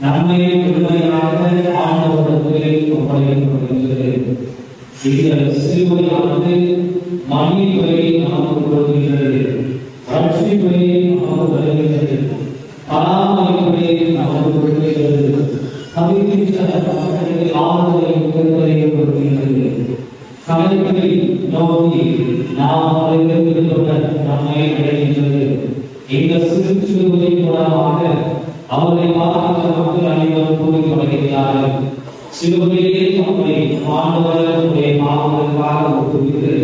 நம்மை முழுமையாக ஆண்டவரிடத்தில் ஒப்படைக்கப்படுகிறது. இந்த சிலுவையானது மன்னிப்பை நமக்கு கொடுக்கிறது, ரட்சிப்பை நமக்கு தருகிறது, பராமரிப்பை நமக்கு கொடுக்கிறது, ஆறுதலை கொடுக்கிறது. கலைகளை நோக்கி நாம் நம்மை அடைகின்றது. இந்த சிலுவை மூலமாக அவரை பார்க்கின்ற மக்கள் அனைவரும் கூறிக்கொள்கிறார்கள். சிலுவையிலே நம்மை ஆண்டவருடைய பாவங்களுக்காக ஒப்புவித்து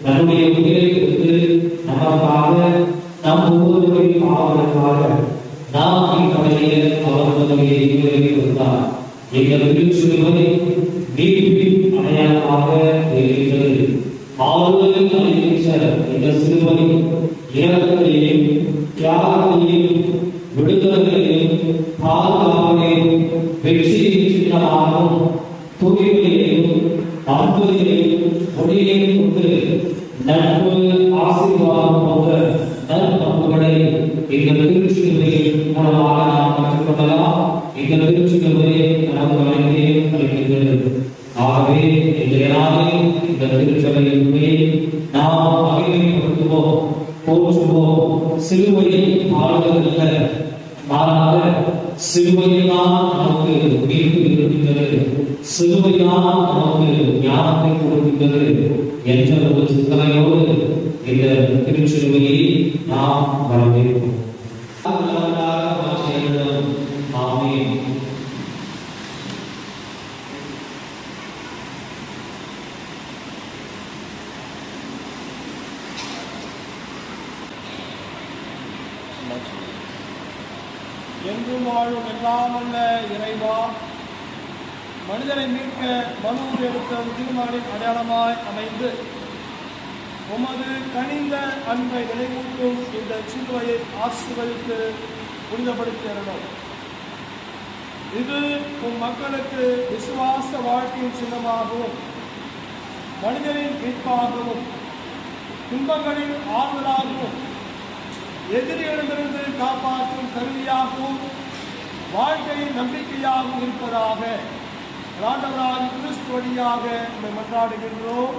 நம்முடைய உயிரை கொடுத்து நமக்காக நம் ஒவ்வொருவரின் பாவங்களுக்காக நாம் இக்கவலையை அவர்களுடைய உயிரை கொடுத்தார். எங்கள் திருச்சிலுவை மீட்பின் அடையாளமாக இருக்கிறது. ஆறுதலில் அளிக்கின்ற இந்த சிலுவை இரக்கத்தையும் தியாகத்தையும் விடுதலையையும் பாதுகாப்பையும் வெற்றியின் சின்னமாகவும் தூய்மையையும் அன்பையும் மொழியையும் கொண்டு நட்பு ஆசீர்வாதம் போன்ற நற்பண்புகளை எங்கள் திருச்சிலுவையின் மூலமாக நாம் கற்றுக்கொள்ளலாம். எங்கள் திருச்சிலுவையை நமக்கு வழங்கி அளிக்கின்றது. ஆகவே இன்றைய நாளில் இந்த திருச்சபையை நாம் மகிமைப்படுத்துவோம், போற்றுவோம். சிலுவையை ஆளுவதல்ல, மாறாக சிலுவையில்தான் நமக்கு மீட்பு இருக்கின்றது, சிலுவைதான் நமக்கு ஞானத்தை கொடுக்கின்றது என்ற ஒரு சிந்தனையோடு இந்த திருச்சிலுவையை நாம் வரவேற்போம். ஆமென். என்றும் வாழும் எல்லாம் அல்ல இறைவா, மனிதனை மீட்க மனுவில் எடுத்த திருமகனின் அடையாளமாய் அமைந்து உமது கனிந்த அன்பை நினைவூட்டும் இந்த சிலுவையை ஆசீர்வதித்து புனிதப்படுத்தியிருந்தோம். இது உம் மக்களுக்கு விசுவாச வாழ்க்கையின் சின்னமாகவும் மனிதனின் மீட்பாகவும் துன்பங்களின் ஆறுதலாகவும் எதிரிகளிடமிருந்து காப்பாற்றும் கருவியாகவும் வாழ்க்கையின் நம்பிக்கையாகவும் இருப்பதாக ஆண்டவராகிய கிறிஸ்து வழியாக மன்றாடுகின்றோம்.